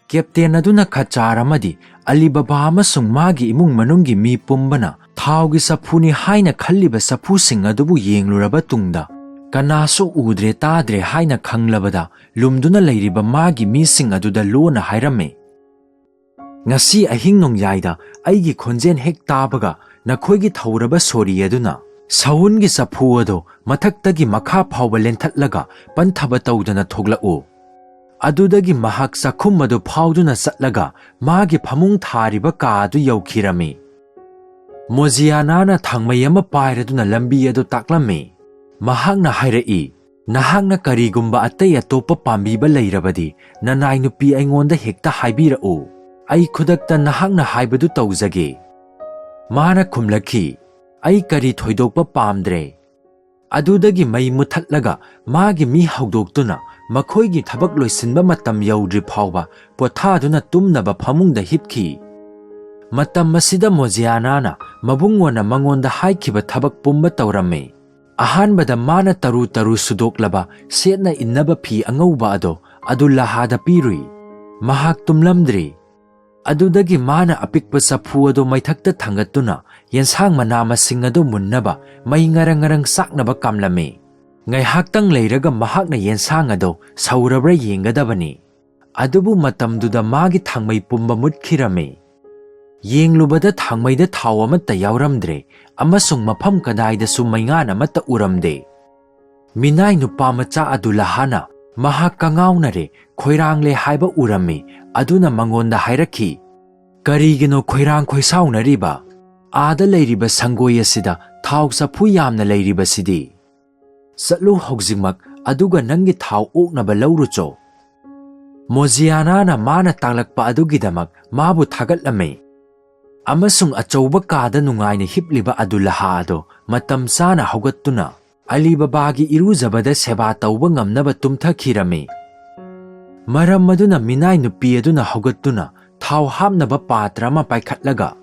Captain ꯑꯗꯨꯅ ꯈꯆꯥꯔ ꯑꯃꯗꯤ ꯑꯂꯤꯕꯥꯕꯥ ꯑꯃꯁꯨꯡ ꯃꯥꯒꯤ ꯏꯃꯨꯡ ꯃꯅꯨꯡꯒꯤ ꯃꯤ ꯄꯨꯝꯕꯅ ꯊꯥꯎꯒꯤ ꯆꯐꯨꯅꯤ ꯍꯥꯏꯅ ꯈꯜꯂꯤꯕ ꯆꯐꯨꯁꯤꯡ ꯑꯗꯨꯕꯨ ꯌꯦꯡꯂꯨꯔꯕ ꯇꯨꯡꯗ ꯀꯅꯥꯁꯨ ꯎꯗ꯭ꯔꯦ ꯇꯥꯗ꯭ꯔꯦ ꯍꯥꯏꯅ ꯈꯪꯂꯕꯗ ꯂꯨꯝꯗꯨꯅ ꯂꯩꯔꯤꯕ ꯃꯥꯒꯤ ꯃꯤꯁꯤꯡ ꯑꯗꯨꯗ ꯂꯣꯟꯅ ꯍꯥꯏꯔꯝꯃꯤ, "ꯉꯁꯤ ꯑꯍꯤꯡ ꯅꯣꯡꯌꯥꯏꯗ ꯑꯩꯒꯤ ꯈꯣꯟꯖꯦꯜ ꯍꯦꯛ ꯇꯥꯕꯒ ꯅꯈꯣꯏꯒꯤ ꯊꯧꯔꯕ ꯁꯣꯔꯤ ꯑꯗꯨꯅ ꯁꯎꯟꯒꯤ ꯆꯐꯨ ꯑꯗꯨ ꯃꯊꯛꯇꯒꯤ ꯃꯈꯥ ꯐꯥꯎꯕ ꯂꯦꯟꯊꯠꯂꯒ ꯄꯟꯊꯕ ꯇꯧꯗꯅ ꯊꯣꯛꯂꯛꯎ." ꯑꯗꯨꯗꯒꯤ ꯃꯍꯥꯛ ꯆꯥꯛꯈꯨꯝ ꯑꯗꯨ ꯐꯥꯎꯗꯨꯅ ꯆꯠꯂꯒ ꯃꯥꯒꯤ ꯐꯃꯨꯡ ꯊꯥꯔꯤꯕ ꯀꯥ ꯑꯗꯨ ꯌꯧꯈꯤꯔꯝꯃꯤ꯫ ꯃꯣꯖꯤꯌꯥꯅꯥꯅ ꯊꯥꯡꯃꯩ ꯑꯃ ꯄꯥꯏꯔꯗꯨꯅ ꯂꯝꯕꯤ ꯑꯗꯨ ꯇꯥꯛꯂꯝꯃꯤ꯫ ꯃꯍꯥꯛꯅ ꯍꯥꯏꯔꯛꯏ, "ꯅꯍꯥꯛꯅ ꯀꯔꯤꯒꯨꯝꯕ ꯑꯇꯩ ꯑꯇꯣꯞꯄ ꯄꯥꯝꯕꯤꯕ ꯂꯩꯔꯕꯗꯤ ꯅꯅꯥꯏ ꯅꯨꯄꯤ ꯑꯩꯉꯣꯟꯗ ꯍꯦꯛꯇ ꯍꯥꯏꯕꯤꯔꯛꯎ, ꯑꯩ ꯈꯨꯗꯛꯇ ꯅꯍꯥꯛꯅ ꯍꯥꯏꯕꯗꯨ ꯇꯧꯖꯒꯦ." ꯃꯥꯅ ꯈꯨꯝꯂꯛꯈꯤ, "ꯑꯩ ꯀꯔꯤ ꯊꯣꯏꯗꯣꯛꯄ ꯄꯥꯝꯗ꯭ꯔꯦ." ꯑꯗꯨꯗꯒꯤ ꯃꯩ ꯃꯨꯠꯊꯠꯂꯒ ꯃꯥꯒꯤ ꯃꯤ ꯍꯧꯗꯣꯛꯇꯨꯅ ꯃꯈꯣꯏꯒꯤ ꯊꯕꯛ ꯂꯣꯏꯁꯤꯟꯕ ꯃꯇꯝ ꯌꯧꯗ꯭ꯔꯤ ꯐꯥꯎꯕ ꯄꯣꯊꯥꯗꯨꯅ ꯇꯨꯝꯅꯕ ꯐꯃꯨꯡꯗ ꯍꯤꯞꯈꯤ꯫ ꯃꯇꯝ ꯑꯁꯤꯗ ꯃꯣꯖꯤꯌꯥꯅꯥꯅ ꯃꯕꯨꯡꯉꯣꯅ ꯃꯉꯣꯟꯗ ꯍꯥꯏꯈꯤꯕ ꯊꯕꯛ ꯄꯨꯝꯕ ꯇꯧꯔꯝꯃꯤ꯫ ꯑꯍꯥꯟꯕꯗ ꯃꯥꯅ ꯇꯔꯨ ꯇꯔꯨ ꯁꯨꯗꯣꯛꯂꯕ ꯁꯦꯠꯅ ꯏꯟꯅꯕ ꯐꯤ ꯑꯉꯧꯕ ꯑꯗꯨ ꯂꯥꯍꯥꯗ ꯄꯤꯔꯨꯏ꯫ ꯃꯍꯥꯛ ꯇꯨꯝꯂꯝꯗ꯭ꯔꯤ꯫ ꯑꯗꯨꯗꯒꯤ ꯃꯥꯅ ꯑꯄꯤꯛꯄ ꯆꯐꯨ ꯑꯗꯨ ꯃꯩꯊꯛꯇ ꯊꯥꯡꯒꯠꯇꯨꯅ ꯌꯦꯟꯁꯥꯡ ꯃꯅꯥ ꯃꯁꯤꯡ ꯑꯗꯨ ꯃꯨꯟꯅꯕ ꯃꯩ ꯉꯔꯪ ꯉꯔꯪ ꯆꯥꯛꯅꯕ ꯀꯥꯝꯂꯝꯃꯤ꯫ ꯉꯥꯏꯍꯥꯛꯇꯪ ꯂꯩꯔꯒ ꯃꯍꯥꯛꯅ ꯌꯦꯟꯁꯥꯡ ꯑꯗꯨ ꯁꯧꯔꯕ꯭ꯔꯥ ꯌꯦꯡꯒꯗꯕꯅꯤ꯫ ꯑꯗꯨꯕꯨ ꯃꯇꯝꯗꯨꯗ ꯃꯥꯒꯤ ꯊꯥꯡꯃꯩ ꯄꯨꯝꯕ ꯃꯨꯠꯈꯤꯔꯝꯃꯤ꯫ ꯌꯦꯡꯂꯨꯕꯗ ꯊꯥꯡꯃꯩꯗ ꯊꯥꯎ ꯑꯃꯠꯇ ꯌꯥꯎꯔꯝꯗ꯭ꯔꯦ ꯑꯃꯁꯨꯡ ꯃꯐꯝ ꯀꯗꯥꯏꯗꯁꯨ ꯃꯩꯉꯥꯟ ꯑꯃꯠꯇ ꯎꯔꯝꯗꯦ꯫ ꯃꯤꯅꯥꯏ ꯅꯨꯄꯥ ꯃꯆꯥ ꯑꯗꯨ ꯂꯥꯍꯥꯅ ꯃꯍꯥꯛ ꯀꯉꯥꯎꯅꯔꯦ, ꯈꯣꯏꯔꯥꯡꯂꯦ ꯍꯥꯏꯕ ꯎꯔꯝꯃꯤ꯫ ꯑꯗꯨꯅ ꯃꯉꯣꯟꯗ ꯍꯥꯏꯔꯛꯈꯤ, "ꯀꯔꯤꯒꯤꯅꯣ ꯈꯣꯏꯔꯥꯡ ꯈꯣꯏꯁꯥꯎꯅꯔꯤꯕ? ꯑꯥꯗ ꯂꯩꯔꯤꯕ ꯁꯪꯒꯣꯏ ꯑꯁꯤꯗ ꯊꯥꯎ ꯆꯐꯨ ꯌꯥꯝꯅ ꯂꯩꯔꯤꯕꯁꯤꯗꯤ? ꯆꯠꯂꯨ ꯍꯧꯖꯤꯛꯃꯛ ꯑꯗꯨꯒ ꯅꯪꯒꯤ ꯊꯥꯎ ꯑꯣꯛꯅꯕ ꯂꯧꯔꯨꯆꯣ." ꯃꯣꯖꯤꯌꯥꯅꯥꯅ ꯃꯥꯅ ꯇꯥꯛꯂꯛꯄ ꯑꯗꯨꯒꯤꯗꯃꯛ ꯃꯥꯕꯨ ꯊꯥꯒꯠꯂꯝꯃꯤ꯫ ꯑꯃꯁꯨꯡ ꯑꯆꯧꯕ ꯀꯥꯗ ꯅꯨꯡꯉꯥꯏꯅ ꯍꯤꯞꯂꯤꯕ ꯑꯗꯨ ꯃꯇꯝ ꯆꯥꯅ ꯍꯧꯒꯠꯇꯨꯅ ꯑꯂꯤꯕꯥꯕꯥꯒꯤ ꯏꯔꯨꯖꯕꯗ ꯁꯦꯕꯥ ꯇꯧꯕ ꯉꯝꯅꯕ ꯇꯨꯝꯊꯈꯤꯔꯝꯃꯤ꯫ ꯃꯔꯝ ꯑꯗꯨꯅ ꯃꯤꯅꯥꯏ ꯅꯨꯄꯤ ꯑꯗꯨꯅ ꯍꯧꯒꯠꯇꯨꯅ ꯊꯥꯎ ꯍꯥꯞꯅꯕ ꯄꯥꯇ꯭ꯔ ꯑꯃ ꯄꯥꯏꯈꯠꯂꯒ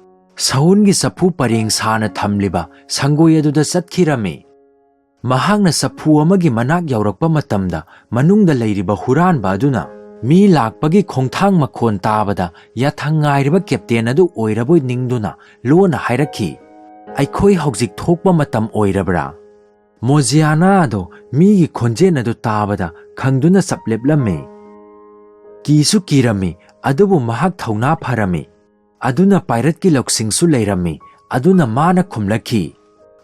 ꯁꯎꯟꯒꯤ ꯆꯐꯨ ꯄꯔꯦꯡ ꯁꯥꯅ ꯊꯝꯂꯤꯕ ꯁꯪꯒꯣꯏ ꯑꯗꯨꯗ ꯆꯠꯈꯤꯔꯝꯃꯤ꯫ ꯃꯍꯥꯛꯅ ꯆꯐꯨ ꯑꯃꯒꯤ ꯃꯅꯥꯛ ꯌꯧꯔꯛꯄ ꯃꯇꯝꯗ ꯃꯅꯨꯡꯗ ꯂꯩꯔꯤꯕ ꯍꯨꯔꯥꯟꯕ ꯑꯗꯨꯅ ꯃꯤ ꯂꯥꯛꯄꯒꯤ ꯈꯣꯡꯊꯥꯡ ꯃꯈꯣꯟ ꯇꯥꯕꯗ ꯌꯥꯊꯪ ꯉꯥꯏꯔꯤꯕ ꯀꯦꯞꯇꯦꯟ ꯑꯗꯨ ꯑꯣꯏꯔꯕꯣꯏ ꯅꯤꯡꯗꯨꯅ ꯂꯣꯟꯅ ꯍꯥꯏꯔꯛꯈꯤ, "ꯑꯩꯈꯣꯏ ꯍꯧꯖꯤꯛ ꯊꯣꯛꯄ ꯃꯇꯝ ꯑꯣꯏꯔꯕ꯭ꯔꯥ?" ꯃꯣꯖꯤꯌꯥꯅꯥ ꯑꯗꯣ ꯃꯤꯒꯤ ꯈꯣꯟꯖꯦꯜ ꯑꯗꯨ ꯇꯥꯕꯗ ꯈꯪꯗꯨꯅ ꯆꯞ ꯂꯦꯞꯂꯝꯃꯤ꯫ ꯀꯤꯁꯨ ꯀꯤꯔꯝꯃꯤ, ꯑꯗꯨꯕꯨ ꯃꯍꯥꯛ ꯊꯧꯅꯥ ꯐꯔꯝꯃꯤ꯫ ꯑꯗꯨꯅ ꯄꯥꯏꯔꯠꯀꯤ ꯂꯧꯁꯤꯡꯁꯨ ꯂꯩꯔꯝꯃꯤ꯫ ꯑꯗꯨꯅ ꯃꯥꯅ ꯈꯨꯝꯂꯛꯈꯤ,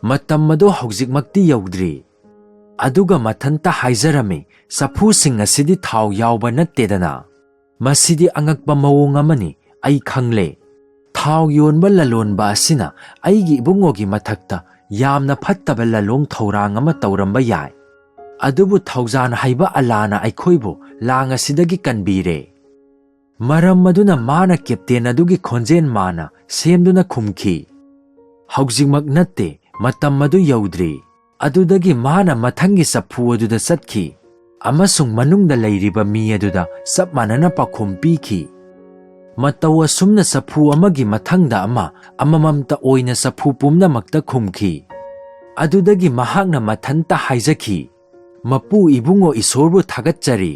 "ꯃꯇꯝ ꯑꯗꯨ ꯍꯧꯖꯤꯛꯃꯛꯇꯤ ꯌꯧꯗ꯭ꯔꯤ." ꯑꯗꯨꯒ ꯃꯊꯟꯇ ꯍꯥꯏꯖꯔꯝꯃꯤ, "ꯆꯐꯨꯁꯤꯡ ꯑꯁꯤꯗꯤ ꯊꯥꯎ ꯌꯥꯎꯕ ꯅꯠꯇꯦꯗꯅ? ꯃꯁꯤꯗꯤ ꯑꯉꯛꯄ ꯃꯑꯣꯡ ꯑꯃꯅꯤ, ꯑꯩ ꯈꯪꯂꯦ꯫ ꯊꯥꯎ ꯌꯣꯟꯕ ꯂꯂꯣꯟꯕ ꯑꯁꯤꯅ ꯑꯩꯒꯤ ꯏꯕꯨꯡꯉꯣꯒꯤ ꯃꯊꯛꯇ ꯌꯥꯝꯅ ꯐꯠꯇꯕ ꯂꯂꯣꯡ ꯊꯧꯔꯥꯡ ꯑꯃ ꯇꯧꯔꯝꯕ ꯌꯥꯏ꯫ ꯑꯗꯨꯕꯨ ꯊꯧꯖꯥꯟ ꯍꯩꯕ ꯑꯜꯂꯥꯅ ꯑꯩꯈꯣꯏꯕꯨ ꯂꯥꯡ ꯑꯁꯤꯗꯒꯤ ꯀꯟꯕꯤꯔꯦ." ꯃꯔꯝ ꯑꯗꯨꯅ ꯃꯥꯅ ꯀꯦꯞꯇꯦꯟ ꯑꯗꯨꯒꯤ ꯈꯣꯟꯖꯦꯜ ꯃꯥꯅ ꯁꯦꯝꯗꯨꯅ ꯈꯨꯝꯈꯤ, "ꯍꯧꯖꯤꯛꯃꯛ ꯅꯠꯇꯦ, ꯃꯇꯝ ꯑꯗꯨ ꯌꯧꯗ꯭ꯔꯤ." ꯑꯗꯨꯗꯒꯤ ꯃꯥꯅ ꯃꯊꯪꯒꯤ ꯆꯐꯨ ꯑꯗꯨꯗ ꯆꯠꯈꯤ ꯑꯃꯁꯨꯡ ꯃꯅꯨꯡꯗ ꯂꯩꯔꯤꯕ ꯃꯤ ꯑꯗꯨꯗ ꯆꯞ ꯃꯥꯟꯅꯅ ꯄꯥꯎꯈꯨꯝ ꯄꯤꯈꯤ꯫ ꯃꯇꯧ ꯑꯁꯨꯝꯅ ꯆꯐꯨ ꯑꯃꯒꯤ ꯃꯊꯪꯗ ꯑꯃꯃꯝꯇ ꯑꯣꯏꯅ ꯆꯐꯨ ꯄꯨꯝꯅꯃꯛꯇ ꯈꯨꯝꯈꯤ꯫ ꯑꯗꯨꯗꯒꯤ ꯃꯍꯥꯛꯅ ꯃꯊꯟꯇ ꯍꯥꯏꯖꯈꯤ, "ꯃꯄꯨ ꯏꯕꯨꯡꯉꯣ ꯏꯁꯣꯔꯕꯨ ꯊꯥꯒꯠꯆꯔꯤ꯫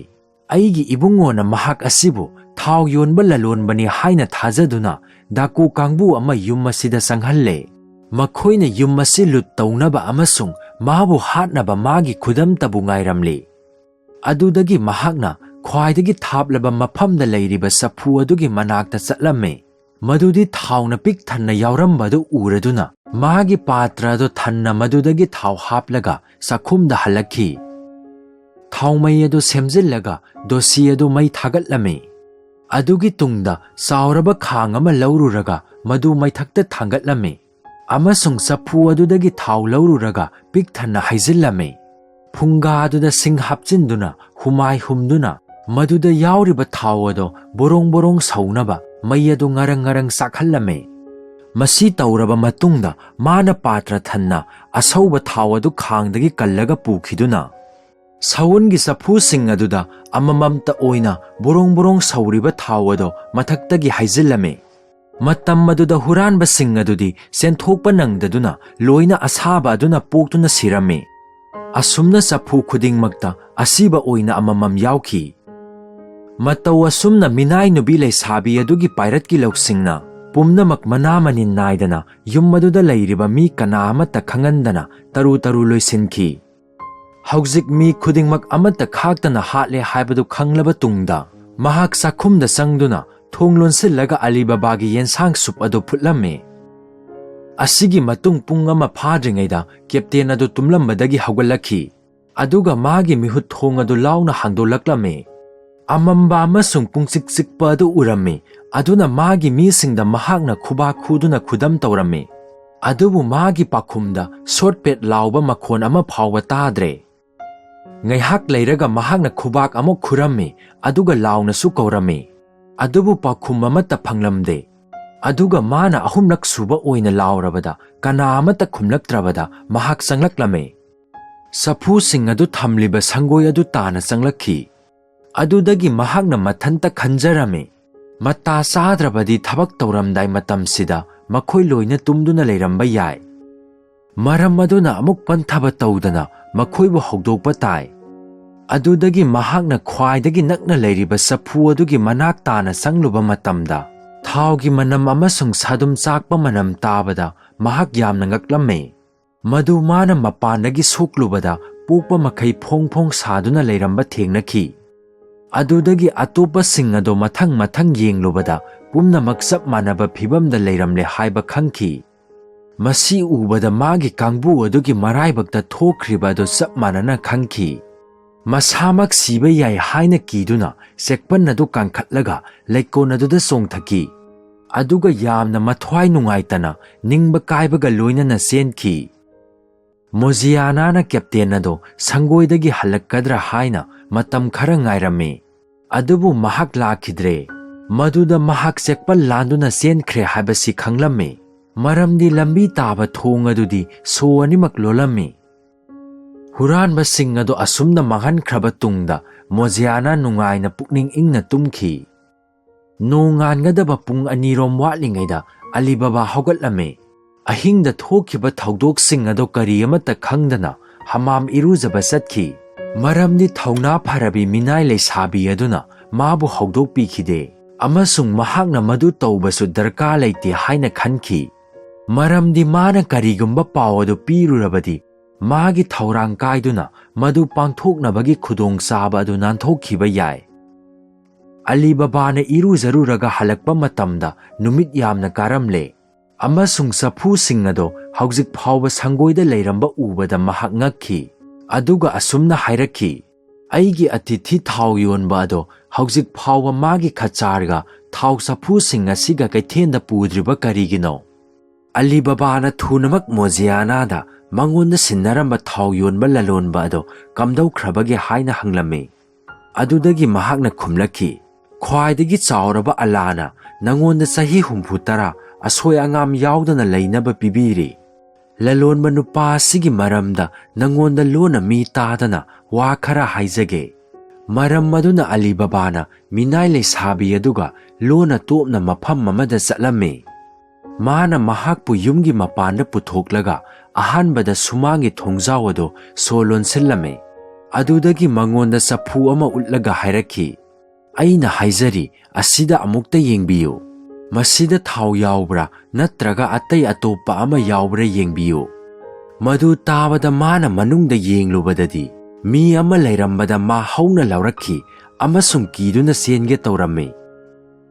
ꯑꯩꯒꯤ ꯏꯕꯨꯡꯉꯣꯅ ꯃꯍꯥꯛ ꯑꯁꯤꯕꯨ ꯊꯥꯎ ꯌꯣꯟꯕ ꯂꯂꯣꯟꯕꯅꯤ ꯍꯥꯏꯅ ꯊꯥꯖꯗꯨꯅ ꯗꯥꯀꯨ ꯀꯥꯡꯕꯨ ꯑꯃ ꯌꯨꯝ ꯑꯁꯤꯗ ꯆꯪꯍꯜꯂꯦ꯫ ꯃꯈꯣꯏꯅ ꯌꯨꯝ ꯑꯁꯤ ꯂꯨꯠ ꯇꯧꯅꯕ ꯑꯃꯁꯨꯡ ꯃꯥꯕꯨ ꯍꯥꯠꯅꯕ ꯃꯥꯒꯤ ꯈꯨꯗꯝꯇꯕꯨ ꯉꯥꯏꯔꯝꯂꯤ꯫ ꯑꯗꯨꯗꯒꯤ ꯃꯍꯥꯛꯅ ꯈ꯭ꯋꯥꯏꯗꯒꯤ ꯊꯥꯞꯂꯕ ꯃꯐꯝꯗ ꯂꯩꯔꯤꯕ ꯆꯐꯨ ꯑꯗꯨꯒꯤ ꯃꯅꯥꯛꯇ ꯆꯠꯂꯝꯃꯤ꯫ ꯃꯗꯨꯗꯤ ꯊꯥꯎꯅ ꯄꯤꯛ ꯊꯟꯅ ꯌꯥꯎꯔꯝꯕꯗꯨ ꯎꯔꯗꯨꯅ ꯃꯥꯒꯤ ꯄꯥꯇ꯭ꯔ ꯑꯗꯨ ꯊꯟꯅ ꯃꯗꯨꯗꯒꯤ ꯊꯥꯎ ꯍꯥꯞꯂꯒ ꯆꯥꯛꯈꯨꯝꯗ ꯍꯜꯂꯛꯈꯤ꯫ ꯊꯥꯎꯃꯩ ꯑꯗꯨ ꯁꯦꯝꯖꯤꯜꯂꯒ ꯗꯣꯁꯤ ꯑꯗꯨ ꯃꯩ ꯊꯥꯒꯠꯂꯝꯃꯤ꯫ ꯑꯗꯨꯒꯤ ꯇꯨꯡꯗ ꯆꯥꯎꯔꯕ ꯈꯥꯡ ꯑꯃ ꯂꯧꯔꯨꯔꯒ ꯃꯗꯨ ꯃꯩꯊꯛꯇ ꯊꯥꯡꯒꯠꯂꯝꯃꯤ ꯑꯃꯁꯨꯡ ꯆꯐꯨ ꯑꯗꯨꯗꯒꯤ ꯊꯥꯎ ꯂꯧꯔꯨꯔꯒ ꯄꯤꯛ ꯊꯟꯅ ꯍꯩꯖꯤꯜꯂꯝꯃꯤ꯫ ꯐꯨꯡꯒꯥ ꯑꯗꯨꯗ ꯁꯤꯡ ꯍꯥꯞꯆꯤꯟꯗꯨꯅ ꯍꯨꯃꯥꯏ ꯍꯨꯝꯗꯨꯅ ꯃꯗꯨꯗ ꯌꯥꯎꯔꯤꯕ ꯊꯥꯎ ꯑꯗꯨ ꯕꯣꯔꯣꯡ ꯕꯣꯔꯣꯡ ꯁꯧꯅꯕ ꯃꯩ ꯑꯗꯨ ꯉꯔꯪ ꯉꯔꯪ ꯆꯥꯛꯍꯜꯂꯝꯃꯤ꯫ ꯃꯁꯤ ꯇꯧꯔꯕ ꯃꯇꯨꯡꯗ ꯃꯥꯅ ꯄꯥꯇ꯭ꯔ ꯊꯟꯅ ꯑꯁꯧꯕ ꯊꯥꯎ ꯑꯗꯨ ꯈꯥꯡꯗꯒꯤ ꯀꯜꯂꯒ ꯄꯨꯈꯤꯗꯨꯅ ꯁꯎꯟꯒꯤ ꯆꯐꯨꯁꯤꯡ ꯑꯗꯨꯗ ꯑꯃꯃꯝꯇ ꯑꯣꯏꯅ ꯕꯣꯔꯣꯡ ꯕꯣꯔꯣꯡ ꯁꯧꯔꯤꯕ ꯊꯥꯎ ꯑꯗꯨ ꯃꯊꯛꯇꯒꯤ ꯍꯩꯖꯤꯜꯂꯝꯃꯤ꯫ ꯃꯇꯝ ꯑꯗꯨꯗ ꯍꯨꯔꯥꯟꯕꯁꯤꯡ ꯑꯗꯨꯗꯤ ꯆꯦꯟꯊꯣꯛꯄ ꯅꯪꯗꯗꯨꯅ ꯂꯣꯏꯅ ꯑꯁꯥꯕ ꯑꯗꯨꯅ ꯄꯣꯛꯇꯨꯅ ꯁꯤꯔꯝꯃꯤ꯫ ꯑꯁꯨꯝꯅ ꯆꯐꯨ ꯈꯨꯗꯤꯡꯃꯛꯇ ꯑꯁꯤꯕ ꯑꯣꯏꯅ ꯑꯃꯃꯝ ꯌꯥꯎꯈꯤ꯫ ꯃꯇꯧ ꯑꯁꯨꯝꯅ ꯃꯤꯅꯥꯏ ꯅꯨꯄꯤ ꯂꯩꯁꯥꯕꯤ ꯑꯗꯨꯒꯤ ꯄꯥꯏꯔꯠꯀꯤ ꯂꯧꯁꯤꯡꯅ ꯄꯨꯝꯅꯃꯛ ꯃꯅꯥ ꯃꯅꯤꯟ ꯅꯥꯏꯗꯅ ꯌꯨꯝ ꯑꯗꯨꯗ ꯂꯩꯔꯤꯕ ꯃꯤ ꯀꯅꯥ ꯑꯃꯠꯇ ꯈꯪꯍꯟꯗꯅ ꯇꯔꯨ ꯇꯔꯨ ꯂꯣꯏꯁꯤꯟꯈꯤ꯫ ꯍꯧꯖꯤꯛ ꯃꯤ ꯈꯨꯗꯤꯡꯃꯛ ꯑꯃꯠꯇ ꯈꯥꯛꯇꯅ ꯍꯥꯠꯂꯦ ꯍꯥꯏꯕꯗꯨ ꯈꯪꯂꯕ ꯇꯨꯡꯗ ꯃꯍꯥꯛ ꯆꯥꯛꯈꯨꯝꯗ ꯆꯪꯗꯨꯅ ꯊꯣꯡ ꯂꯣꯟꯁꯤꯜꯂꯒ ꯑꯂꯤꯕꯥꯕꯥꯒꯤ ꯌꯦꯟꯁꯥꯡ ꯁꯨꯞ ꯑꯗꯨ ꯐꯨꯠꯂꯝꯃꯤ꯫ ꯑꯁꯤꯒꯤ ꯃꯇꯨꯡ ꯄꯨꯡ ꯑꯃ ꯐꯥꯗ꯭ꯔꯤꯉꯩꯗ ꯀꯦꯞꯇꯦꯟ ꯑꯗꯨ ꯇꯨꯝꯂꯝꯕꯗꯒꯤ ꯍꯧꯒꯠꯂꯛꯈꯤ ꯑꯗꯨꯒ ꯃꯥꯒꯤ ꯃꯤꯍꯨꯠ ꯊꯣꯡ ꯑꯗꯨ ꯂꯥꯎꯅ ꯍꯥꯡꯗꯣꯛꯂꯛꯂꯝꯃꯤ꯫ ꯑꯃꯝꯕ ꯑꯃꯁꯨꯡ ꯄꯨꯡꯆꯤꯛ ꯆꯤꯛꯄ ꯑꯗꯨ ꯎꯔꯝꯃꯤ ꯑꯗꯨꯅ ꯃꯥꯒꯤ ꯃꯤꯁꯤꯡꯗ ꯃꯍꯥꯛꯅ ꯈꯨꯕꯥꯛ ꯈꯨꯗꯨꯅ ꯈꯨꯗꯝ ꯇꯧꯔꯝꯃꯤ꯫ ꯑꯗꯨꯕꯨ ꯃꯥꯒꯤ ꯄꯥꯎꯈꯨꯝꯗ ꯁꯣꯠꯄꯦꯠ ꯂꯥꯎꯕ ꯃꯈꯣꯟ ꯑꯃ ꯐꯥꯎꯕ ꯇꯥꯗ꯭ꯔꯦ꯫ ꯉꯥꯏꯍꯥꯛ ꯂꯩꯔꯒ ꯃꯍꯥꯛꯅ ꯈꯨꯕꯥꯛ ꯑꯃꯨꯛ ꯈꯨꯔꯝꯃꯤ ꯑꯗꯨꯒ ꯂꯥꯎꯅꯁꯨ ꯀꯧꯔꯝꯃꯤ ꯑꯗꯨꯕꯨ ꯄꯥꯎꯈꯨꯝ ꯑꯃꯠꯇ ꯐꯪꯂꯝꯗꯦ꯫ ꯑꯗꯨꯒ ꯃꯥꯅ ꯑꯍꯨꯝꯂꯛ ꯁꯨꯕ ꯑꯣꯏꯅ ꯂꯥꯎꯔꯕꯗ ꯀꯅꯥ ꯑꯃꯠꯇ ꯈꯨꯝꯂꯛꯇ꯭ꯔꯕꯗ ꯃꯍꯥꯛ ꯆꯪꯂꯛꯂꯝꯃꯤ꯫ ꯆꯐꯨꯁꯤꯡ ꯑꯗꯨ ꯊꯝꯂꯤꯕ ꯁꯪꯒꯣꯏ ꯑꯗꯨ ꯇꯥꯅ ꯆꯪꯂꯛꯈꯤ꯫ ꯑꯗꯨꯗꯒꯤ ꯃꯍꯥꯛꯅ ꯃꯊꯟꯇ ꯈꯟꯖꯔꯝꯃꯤ ꯃꯇꯥ ꯆꯥꯗ꯭ꯔꯕꯗꯤ ꯊꯕꯛ ꯇꯧꯔꯝꯗꯥꯏ ꯃꯇꯝꯁꯤꯗ ꯃꯈꯣꯏ ꯂꯣꯏꯅ ꯇꯨꯝꯗꯨꯅ ꯂꯩꯔꯝꯕ ꯌꯥꯏ꯫ ꯃꯔꯝ ꯑꯗꯨꯅ ꯑꯃꯨꯛ ꯄꯟꯊꯕ ꯇꯧꯗꯅ ꯃꯈꯣꯏꯕꯨ ꯍꯧꯗꯣꯛꯄ ꯇꯥꯏ꯫ ꯑꯗꯨꯗꯒꯤ ꯃꯍꯥꯛꯅ ꯈ꯭ꯋꯥꯏꯗꯒꯤ ꯅꯛꯅ ꯂꯩꯔꯤꯕ ꯆꯐꯨ ꯑꯗꯨꯒꯤ ꯃꯅꯥꯛ ꯇꯥꯅ ꯆꯪꯂꯨꯕ ꯃꯇꯝꯗ ꯊꯥꯎꯒꯤ ꯃꯅꯝ ꯑꯃꯁꯨꯡ ꯁꯥꯗꯨꯝ ꯆꯥꯛꯄ ꯃꯅꯝ ꯇꯥꯕꯗ ꯃꯍꯥꯛ ꯌꯥꯝꯅ ꯉꯛꯂꯝꯃꯤ꯫ ꯃꯗꯨ ꯃꯥꯅ ꯃꯄꯥꯟꯗꯒꯤ ꯁꯣꯛꯂꯨꯕꯗ ꯄꯣꯛꯄ ꯃꯈꯩ ꯐꯣꯡ ꯐꯣꯡ ꯁꯥꯗꯨꯅ ꯂꯩꯔꯝꯕ ꯊꯦꯡꯅꯈꯤ꯫ ꯑꯗꯨꯗꯒꯤ ꯑꯇꯣꯞꯄꯁꯤꯡ ꯑꯗꯨ ꯃꯊꯪ ꯃꯊꯪ ꯌꯦꯡꯂꯨꯕꯗ ꯄꯨꯝꯅꯃꯛ ꯆꯞ ꯃꯥꯟꯅꯕ ꯐꯤꯚꯝꯗ ꯂꯩꯔꯝꯂꯦ ꯍꯥꯏꯕ ꯈꯪꯈꯤ꯫ ꯃꯁꯤ ꯎꯕꯗ ꯃꯥꯒꯤ ꯀꯥꯡꯕꯨ ꯑꯗꯨꯒꯤ ꯃꯔꯥꯏꯕꯛꯇ ꯊꯣꯛꯈ꯭ꯔꯤꯕ ꯑꯗꯨ ꯆꯞ ꯃꯥꯟꯅꯅ ꯈꯪꯈꯤ꯫ ꯃꯁꯥꯃꯛ ꯁꯤꯕ ꯌꯥꯏ ꯍꯥꯏꯅ ꯀꯤꯗꯨꯅ ꯆꯦꯛꯄꯟ ꯑꯗꯨ ꯀꯥꯟꯈꯠꯂꯒ ꯂꯩꯀꯣꯜ ꯑꯗꯨꯗ ꯆꯣꯡꯊꯈꯤ ꯑꯗꯨꯒ ꯌꯥꯝꯅ ꯃꯊ꯭ꯋꯥꯏ ꯅꯨꯡꯉꯥꯏꯇꯅ ꯅꯤꯡꯕ ꯀꯥꯏꯕꯒ ꯂꯣꯏꯅꯅ ꯆꯦꯟꯈꯤ꯫ ꯃꯣꯖꯤꯌꯥꯅꯥꯅ ꯀꯦꯞꯇꯦꯟ ꯑꯗꯨ ꯁꯪꯒꯣꯏꯗꯒꯤ ꯍꯜꯂꯛꯀꯗ꯭ꯔꯥ ꯍꯥꯏꯅ ꯃꯇꯝ ꯈꯔ ꯉꯥꯏꯔꯝꯃꯤ ꯑꯗꯨꯕꯨ ꯃꯍꯥꯛ ꯂꯥꯛꯈꯤꯗ꯭ꯔꯦ꯫ ꯃꯗꯨꯗ ꯃꯍꯥꯛ ꯆꯦꯛꯄꯜ ꯂꯥꯟꯗꯨꯅ ꯆꯦꯟꯈ꯭ꯔꯦ ꯍꯥꯏꯕꯁꯤ ꯈꯪꯂꯝꯃꯤ ꯃꯔꯝꯗꯤ ꯂꯝꯕꯤ ꯇꯥꯕ ꯊꯣꯡ ꯑꯗꯨꯗꯤ ꯁꯣ ꯑꯅꯤꯃꯛ ꯂꯣꯜꯂꯝꯃꯤ꯫ ꯍꯨꯔꯥꯟꯕꯁꯤꯡ ꯑꯗꯨ ꯑꯁꯨꯝꯅ ꯃꯥꯡꯍꯟꯈ꯭ꯔꯕ ꯇꯨꯡꯗ ꯃꯣꯖꯤꯌꯥꯅꯥ ꯅꯨꯡꯉꯥꯏꯅ ꯄꯨꯛꯅꯤꯡ ꯏꯪꯅ ꯇꯨꯝꯈꯤ꯫ ꯅꯣꯡꯉꯥꯟꯒꯗꯕ ꯄꯨꯡ 2ꯔꯣꯝ ꯋꯥꯠꯂꯤꯉꯩꯗ ꯑꯂꯤꯕꯥꯕꯥ ꯍꯧꯒꯠꯂꯝꯃꯤ꯫ ꯑꯍꯤꯡꯗ ꯊꯣꯛꯈꯤꯕ ꯊꯧꯗꯣꯛꯁꯤꯡ ꯑꯗꯨ ꯀꯔꯤ ꯑꯃꯠꯇ ꯈꯪꯗꯅ ꯍꯃꯥꯝ ꯏꯔꯨꯖꯕ ꯆꯠꯈꯤ ꯃꯔꯝꯗꯤ ꯊꯧꯅꯥ ꯐꯔꯕꯤ ꯃꯤꯅꯥꯏ ꯂꯩꯁꯥꯕꯤ ꯑꯗꯨꯅ ꯃꯥꯕꯨ ꯍꯧꯗꯣꯛꯄꯤꯈꯤꯗꯦ ꯑꯃꯁꯨꯡ ꯃꯍꯥꯛꯅ ꯃꯗꯨ ꯇꯧꯕꯁꯨ ꯗꯔꯀꯥꯔ ꯂꯩꯇꯦ ꯍꯥꯏꯅ ꯈꯟꯈꯤ ꯃꯔꯝꯗꯤ ꯃꯥꯅ ꯀꯔꯤꯒꯨꯝꯕ ꯄꯥꯎ ꯑꯗꯨ ꯄꯤꯔꯨꯔꯕꯗꯤ ꯃꯥꯒꯤ ꯊꯧꯔꯥꯡ ꯀꯥꯏꯗꯨꯅ ꯃꯗꯨ ꯄꯥꯡꯊꯣꯛꯅꯕꯒꯤ ꯈꯨꯗꯣꯡꯆꯥꯕ ꯑꯗꯨ ꯅꯥꯟꯊꯣꯛꯈꯤꯕ ꯌꯥꯏ꯫ ꯑꯂꯤꯕꯥꯕꯥꯅ ꯏꯔꯨꯖꯔꯨꯔꯒ ꯍꯜꯂꯛꯄ ꯃꯇꯝꯗ ꯅꯨꯃꯤꯠ ꯌꯥꯝꯅ ꯀꯥꯔꯝꯂꯦ ꯑꯃꯁꯨꯡ ꯆꯐꯨꯁꯤꯡ ꯑꯗꯨ ꯍꯧꯖꯤꯛ ꯐꯥꯎꯕ ꯁꯪꯒꯣꯏꯗ ꯂꯩꯔꯝꯕ ꯎꯕꯗ ꯃꯍꯥꯛ ꯉꯛꯈꯤ ꯑꯗꯨꯒ ꯑꯁꯨꯝꯅ ꯍꯥꯏꯔꯛꯈꯤ, "ꯑꯩꯒꯤ ꯑꯇꯤꯊꯤ ꯊꯥꯎ ꯌꯣꯟꯕ ꯑꯗꯣ ꯍꯧꯖꯤꯛ ꯐꯥꯎꯕ ꯃꯥꯒꯤ ꯈꯆꯥꯔꯒ ꯊꯥꯎ ꯆꯐꯨꯁꯤꯡ ꯑꯁꯤꯒ ꯀꯩꯊꯦꯜꯗ ꯄꯨꯗ꯭ꯔꯤꯕ ꯀꯔꯤꯒꯤꯅꯣ?" ꯑꯂꯤꯕꯥꯕꯥꯅ ꯊꯨꯅꯃꯛ ꯃꯣꯖꯤꯌꯥꯅꯥꯗ ꯃꯉꯣꯟꯗ ꯁꯤꯟꯅꯔꯝꯕ ꯊꯥꯎ ꯌꯣꯟꯕ ꯂꯂꯣꯟꯕ ꯑꯗꯣ ꯀꯝꯗꯧꯈ꯭ꯔꯕꯒꯦ ꯍꯥꯏꯅ ꯍꯪꯂꯝꯃꯤ꯫ ꯑꯗꯨꯗꯒꯤ ꯃꯍꯥꯛꯅ ꯈꯨꯝꯂꯛꯈꯤ, "ꯈ꯭ꯋꯥꯏꯗꯒꯤ ꯆꯥꯎꯔꯕ ꯑꯜꯂꯥꯅ ꯅꯉꯣꯟꯗ ꯆꯍꯤ 60 ꯑꯁꯣꯏ ꯑꯉꯥꯝ ꯌꯥꯎꯗꯅ ꯂꯩꯅꯕ ꯄꯤꯕꯤꯔꯤ꯫ ꯂꯂꯣꯟꯕ ꯅꯨꯄꯥ ꯑꯁꯤꯒꯤ ꯃꯔꯝꯗ ꯅꯉꯣꯟꯗ ꯂꯣꯟꯅ ꯃꯤ ꯇꯥꯗꯅ ꯋꯥ ꯈꯔ ꯍꯥꯏꯖꯒꯦ." ꯃꯔꯝ ꯑꯗꯨꯅ ꯑꯂꯤꯕꯥꯕꯥꯅ ꯃꯤꯅꯥꯏ ꯂꯩꯁꯥꯕꯤ ꯑꯗꯨꯒ ꯂꯣꯟꯅ ꯇꯣꯞꯅ ꯃꯐꯝ ꯑꯃꯗ ꯆꯠꯂꯝꯃꯤ꯫ ꯃꯥꯅ ꯃꯍꯥꯛꯄꯨ ꯌꯨꯝꯒꯤ ꯃꯄꯥꯟꯗ ꯄꯨꯊꯣꯛꯂꯒ ꯑꯍꯥꯟꯕꯗ ꯁꯨꯃꯥꯡꯒꯤ ꯊꯣꯡꯖꯥꯎ ꯑꯗꯨ ꯁꯣ ꯂꯣꯟꯁꯤꯜꯂꯝꯃꯤ꯫ ꯑꯗꯨꯗꯒꯤ ꯃꯉꯣꯟꯗ ꯆꯐꯨ ꯑꯃ ꯎꯠꯂꯒ ꯍꯥꯏꯔꯛꯈꯤ, "ꯑꯩꯅ ꯍꯥꯏꯖꯔꯤ, ꯑꯁꯤꯗ ꯑꯃꯨꯛꯇ ꯌꯦꯡꯕꯤꯌꯨ꯫ ꯃꯁꯤꯗ ꯊꯥꯎ ꯌꯥꯎꯕ꯭ꯔꯥ ꯅꯠꯇ꯭ꯔꯒ ꯑꯇꯩ ꯑꯇꯣꯞꯄ ꯑꯃ ꯌꯥꯎꯕ꯭ꯔꯥ ꯌꯦꯡꯕꯤꯌꯨ." ꯃꯗꯨ ꯇꯥꯕꯗ ꯃꯥꯅ ꯃꯅꯨꯡꯗ ꯌꯦꯡꯂꯨꯕꯗꯗꯤ ꯃꯤ ꯑꯃ ꯂꯩꯔꯝꯕꯗ ꯃꯥ ꯍꯧꯅ ꯂꯥꯎꯔꯛꯈꯤ ꯑꯃꯁꯨꯡ ꯀꯤꯗꯨꯅ ꯆꯦꯟꯒꯦ ꯇꯧꯔꯝꯃꯤ꯫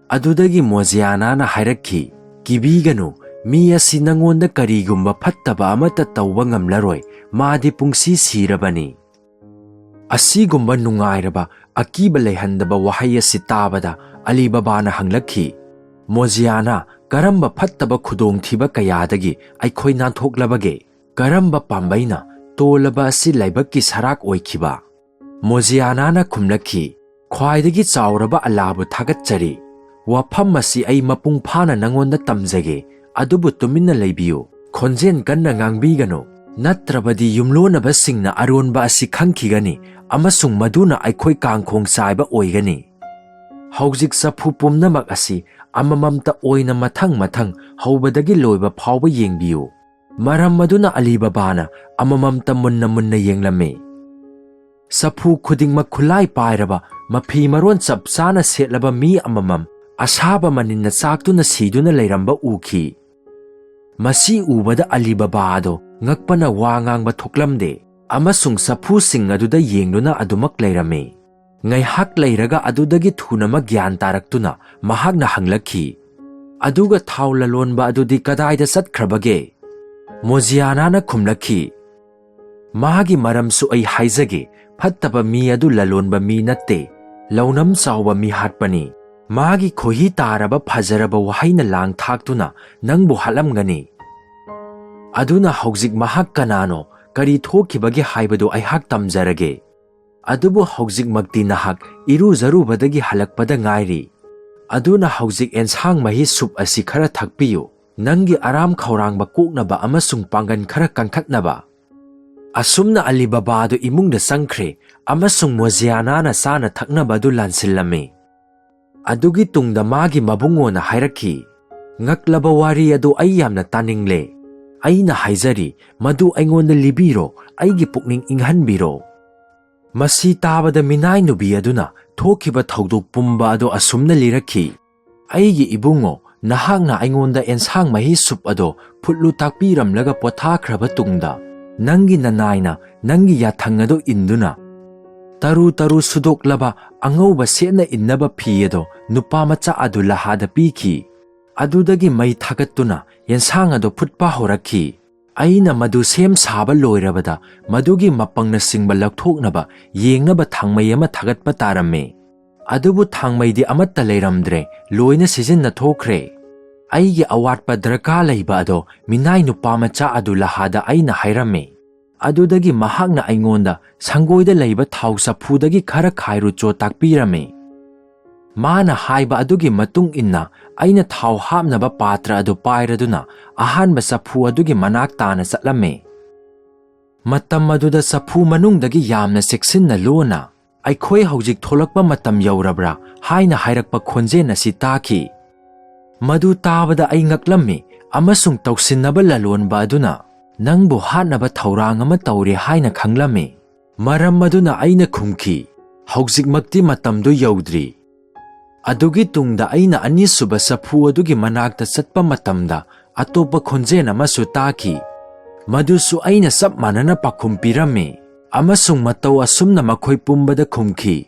ꯑꯗꯨꯗꯒꯤ ꯃꯣꯖꯤꯌꯥꯅꯥꯅ ꯍꯥꯏꯔꯛꯈꯤ, "ꯀꯤꯕꯤꯒꯅꯨ, ꯃꯤ ꯑꯁꯤ ꯅꯉꯣꯟꯗ ꯀꯔꯤꯒꯨꯝꯕ ꯐꯠꯇꯕ ꯑꯃꯠꯇ ꯇꯧꯕ ꯉꯝꯂꯔꯣꯏ, ꯃꯥꯗꯤ ꯄꯨꯡꯁꯤ ꯁꯤꯔꯕꯅꯤ." ꯑꯁꯤꯒꯨꯝꯕ ꯅꯨꯡꯉꯥꯏꯔꯕ ꯑꯀꯤꯕ ꯂꯩꯍꯟꯗꯕ ꯋꯥꯍꯩ ꯑꯁꯤ ꯇꯥꯕꯗ ꯑꯂꯤꯕꯥꯕꯥꯅ ꯍꯪꯂꯛꯈꯤ, "ꯃꯣꯖꯤꯌꯥꯅꯥ, ꯀꯔꯝꯕ ꯐꯠꯇꯕ ꯈꯨꯗꯣꯡꯊꯤꯕ ꯀꯌꯥꯗꯒꯤ ꯑꯩꯈꯣꯏ ꯅꯥꯟꯊꯣꯛꯂꯕꯒꯦ? ꯀꯔꯝꯕ ꯄꯥꯝꯕꯩꯅ ꯇꯣꯜꯂꯕ ꯑꯁꯤ ꯂꯥꯏꯕꯛꯀꯤ ꯁꯔꯥꯛ ꯑꯣꯏꯈꯤꯕ?" ꯃꯣꯖꯤꯌꯥꯅꯥꯅ ꯈꯨꯝꯂꯛꯈꯤ, "ꯈ꯭ꯋꯥꯏꯗꯒꯤ ꯆꯥꯎꯔꯕ ꯑꯜꯂꯥꯕꯨ ꯊꯥꯒꯠꯆꯔꯤ꯫ ꯋꯥꯐꯝ ꯑꯁꯤ ꯑꯩ ꯃꯄꯨꯡ ꯐꯥꯅ ꯅꯉꯣꯟꯗ ꯇꯝꯖꯒꯦ, ꯑꯗꯨꯕꯨ ꯇꯨꯃꯤꯟꯅ ꯂꯩꯕꯤꯌꯨ, ꯈꯣꯟꯖꯦꯜ ꯀꯟꯅ ꯉꯥꯡꯕꯤꯒꯅꯨ, ꯅꯠꯇ꯭ꯔꯕꯗꯤ ꯌꯨꯝꯂꯣꯟꯅꯕꯁꯤꯡꯅ ꯑꯔꯣꯟꯕ ꯑꯁꯤ ꯈꯪꯈꯤꯒꯅꯤ ꯑꯃꯁꯨꯡ ꯃꯗꯨꯅ ꯑꯩꯈꯣꯏ ꯀꯥꯡꯈꯣꯡ ꯆꯥꯏꯕ ꯑꯣꯏꯒꯅꯤ꯫ ꯍꯧꯖꯤꯛ ꯆꯐꯨ ꯄꯨꯝꯅꯃꯛ ꯑꯁꯤ ꯑꯃꯃꯝꯇ ꯑꯣꯏꯅ ꯃꯊꯪ ꯃꯊꯪ ꯍꯧꯕꯗꯒꯤ ꯂꯣꯏꯕ ꯐꯥꯎꯕ ꯌꯦꯡꯕꯤꯌꯨ." ꯃꯔꯝ ꯑꯗꯨꯅ ꯑꯂꯤꯕꯥꯕꯥꯅ ꯑꯃꯃꯝꯇ ꯃꯨꯟꯅ ꯃꯨꯟꯅ ꯌꯦꯡꯂꯝꯃꯤ꯫ ꯆꯐꯨ ꯈꯨꯗꯤꯡꯃꯛ ꯈꯨꯠꯂꯥꯏ ꯄꯥꯏꯔꯕ mafi maron chap chana setlaba mi amamam asaba maninna chaktuna siduna leiramba uki. Masi ubada Alibaba ado ngakpana wa ngangba thoklamde amasung saphusing aduda yengduna adumak leirame. Ngaihak leiraga adudagi thunamak gyan taraktuna mahakna hanglakhi. Aduga thau lalonba adudi kadaida satkrabage? Mozianana khumlakhi. Mahagi maramsu ay haizage fattaba mi adu lalonba mi natte launam chawba mi hatpani. Mahagi khohi taraba phajaraba wahaina lang thaktuna nangbu halamgani. Aduna hauzik mahak kanano kari thokibage haibadu aihak tamjarage. Adubu hauzik magti nahak iruzarubadagi halakpada ngairi. Aduna hauzik ensang mahi sup asi khara thakpiyu. Nangi aram khaurangba koknaba amasung pangan khara kankhatnaba. Asumna Alibaba adu imungda sangkhre amasung Mozianana sana thaknaba adu lansilame. Adugi tungda magi mabungona hairakhi. Ngaklaba wari adu ay yamna taningle. Aina haizari madu aingonda libiro aigi pukning inghanbiro. Masi tabada minay nubi aduna thokiba thaudok pumba ado asumna lirakhi. Aigi ibungo nahakna aingonda ensang mahi sup ado phutlu takpiramlaga pothakraba tungda nangi nanaina nangi yathang ado induna taru taru sudoklaba angauba sena innaba phi ado nupa macha adu lahada piki. Adudagi mai thagattuna yensang ado phutpa horakhi. Aina madu sem saba loirabada madugi mapangna singba lakthoknaba yengnaba thangmai ama thagatpa tarame. Adubu thangmai di amatta leiramdre loina sizin na thokre. Aigi awatpa darka leiba ado minay nupa macha adu lahada aina hairame. Adudagi mahakna aingonda sangoida leiba thau saphudagi khara khairu cho takpirame. Mana haiba adugi matung inna aina thau hapnaba patra adu pairaduna ahanba saphu adugi manak tana satlame. Matam aduda saphu manungdagi yamna seksinna lona aikhoi haujik tholakpa matam yaurabra haina hairakpa khonjen asi taki. Madu tabada ai ngaklami amasung tausinnaba lalonba aduna nangbu hatnaba thaurang ama tauri haina khanglame. Maram maduna aina khumki haujik makti matamdu yaudri. Adugi tungda aina anisuba saphu adugi manakta satpa matamda atopa khonjen amasu taki. Madusu aina sap manana pakhum pirame amasung matau asumna makhoi pumbada khumki.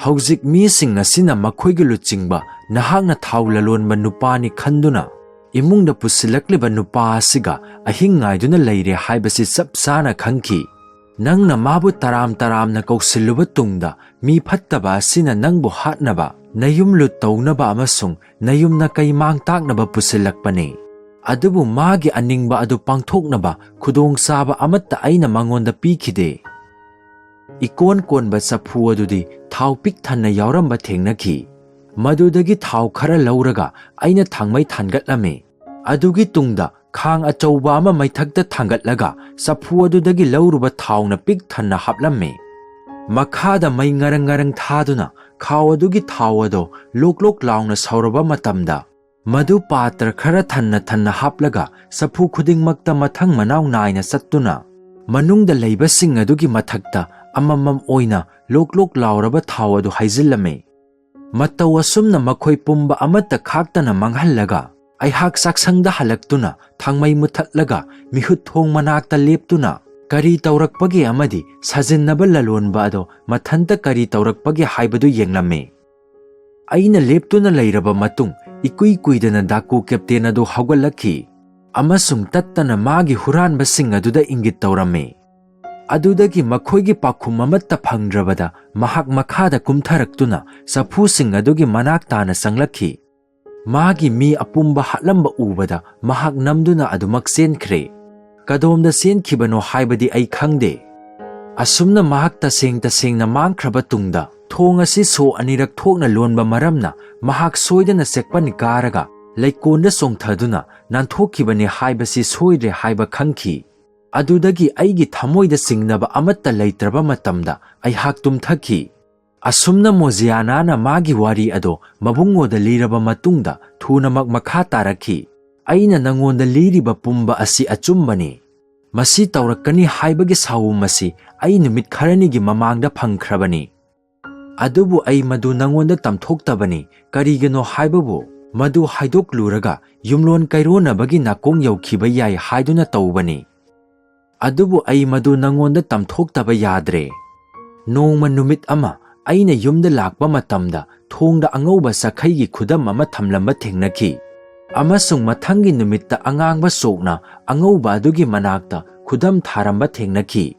Haujik mi sing asina makhoigi luchingba nahakna thau lalonba nupani khanduna imungda pusilakliba nupa asiga ahing ngaiduna leire haibasi sapsana khangki. Nangna mabu taram na kausiluba tungda mi phattaba asina nangbu hatnaba nayum lut tawnaba amasung nayumna kay mangtaknaba pusilakpane. Adubu magi aningba adu pangthoknaba khudong saba amatta aina mangonda pikide. Ikon konba saphu adudi thau pik thanna yauramba thengnakhi. Madudagi thau khara lauraga aina thangmai thangatlame. Adugi tungda khang achauba ama maithakta thangatlaga saphu adudagi lauruba thauna pik thanna haplamme. Makhada mai ngarang thaduna khaw adugi thau ado loklok launa sauraba matamda madu patra khara thanna haplaga saphu khudingmakta mathang manaw naina sattuna manungda leibasing adugi mathakta amamam oina loklok lauraba thau adu haizillame. Mataw asumna makhoi pumba amatta khaktana manghallaga aihak saksangda halaktuna thangmai muthatlaga mihut thong manakta leptuna kari taurakpagi amadi sajinnaba lalonba ado mathanta kari taurakpagi haibadu yenglame. Aina leptuna leiraba matung ikui kuidana daku captain ado haugalakhi amasung tattana magi huranbasing aduda ingit taurame. Adudagi makhoigi pakhum amatta phangrabada mahak makhada kumtharaktuna saphusing adugi manak tana sanglakhi. Magi mi apumba hatlamba ubada mahak namduna adumak senkre. Kadomda senkibano haibadi ay khangde. Asumna mahak taseng na mangkraba tungda thong asi so anirak thokna lonba maramna mahak soidana sekpani karaga laikonda songthaduna nanthokibani haibasi soidre haiba khangki. Adudagi aigi thamoida singnaba amatta leitraba matamda aihak tumthaki. Asumna Mozianana magi wari ado mabungoda liraba matungda thunamak makha tarakhi. Aina nangonda liriba pumba asi achumbani. Masi taurakani haibagi sawum masi ai numit kharanigi mamangda phangkhrabani. ꯑꯗꯨꯕꯨ ꯑꯩ ꯃꯗꯨ ꯅꯉꯣꯟꯗ ꯇꯝꯊꯣꯛꯇꯕꯅꯤ, ꯀꯔꯤꯒꯤꯅꯣ ꯍꯥꯏꯕꯕꯨ ꯃꯗꯨ ꯍꯥꯏꯗꯣꯛꯂꯨꯔꯒ ꯌꯨꯝꯂꯣꯟ ꯀꯩꯔꯣꯟꯅꯕꯒꯤ ꯅꯥꯀꯣꯡ ꯌꯧꯈꯤꯕ ꯌꯥꯏ ꯍꯥꯏꯗꯨꯅ ꯇꯧꯕꯅꯤ꯫ ꯑꯗꯨꯕꯨ ꯑꯩ ꯃꯗꯨ ꯅꯉꯣꯟꯗ ꯇꯝꯊꯣꯛꯇꯕ ꯌꯥꯗ꯭ꯔꯦ꯫ ꯅꯣꯡꯃ ꯅꯨꯃꯤꯠ ꯑꯃ ꯑꯩꯅ ꯌꯨꯝꯗ ꯂꯥꯛꯄ ꯃꯇꯝꯗ ꯊꯣꯡꯗ ꯑꯉꯧꯕ ꯆꯈꯩꯒꯤ ꯈꯨꯗꯝ ꯑꯃ ꯊꯝꯂꯝꯕ ꯊꯦꯡꯅꯈꯤ, ꯑꯃꯁꯨꯡ ꯃꯊꯪꯒꯤ ꯅꯨꯃꯤꯠꯇ ꯑꯉꯥꯡꯕ ꯆꯣꯛꯅ ꯑꯉꯧꯕ ꯑꯗꯨꯒꯤ ꯃꯅꯥꯛꯇ ꯈꯨꯗꯝ ꯊꯥꯔꯝꯕ ꯊꯦꯡꯅꯈꯤ꯫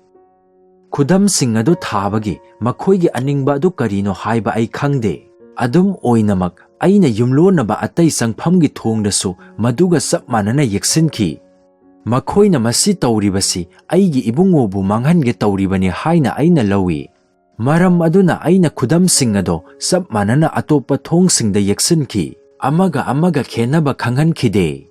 ꯈꯨꯗꯝꯁꯤꯡ ꯑꯗꯨ ꯊꯥꯕꯒꯤ ꯃꯈꯣꯏꯒꯤ ꯑꯅꯤꯡꯕ ꯑꯗꯨ ꯀꯔꯤꯅꯣ ꯍꯥꯏꯕ ꯑꯩ ꯈꯪꯗꯦ꯫ ꯑꯗꯨꯝ ꯑꯣꯏꯅꯃꯛ ꯑꯩꯅ ꯌꯨꯝꯂꯣꯟꯅꯕ ꯑꯇꯩ ꯆꯪꯐꯝꯒꯤ ꯊꯣꯡꯗꯁꯨ ꯃꯗꯨꯒ ꯆꯞ ꯃꯥꯟꯅꯅ ꯌꯦꯛꯁꯤꯟꯈꯤ꯫ ꯃꯈꯣꯏꯅ ꯃꯁꯤ ꯇꯧꯔꯤꯕꯁꯤ ꯑꯩꯒꯤ ꯏꯕꯨꯡꯉꯣꯕꯨ ꯃꯥꯡꯍꯟꯒꯦ ꯇꯧꯔꯤꯕꯅꯤ ꯍꯥꯏꯅ ꯑꯩꯅ ꯂꯧꯏ꯫ ꯃꯔꯝ ꯑꯗꯨꯅ ꯑꯩꯅ ꯈꯨꯗꯝꯁꯤꯡ ꯑꯗꯣ ꯆꯞ ꯃꯥꯟꯅꯅ ꯑꯇꯣꯞꯄ ꯊꯣꯡꯁꯤꯡꯗ ꯌꯦꯛꯁꯤꯟꯈꯤ, ꯑꯃꯒ ꯑꯃꯒ ꯈꯦꯟꯅꯕ ꯈꯪꯍꯟꯈꯤꯗꯦ꯫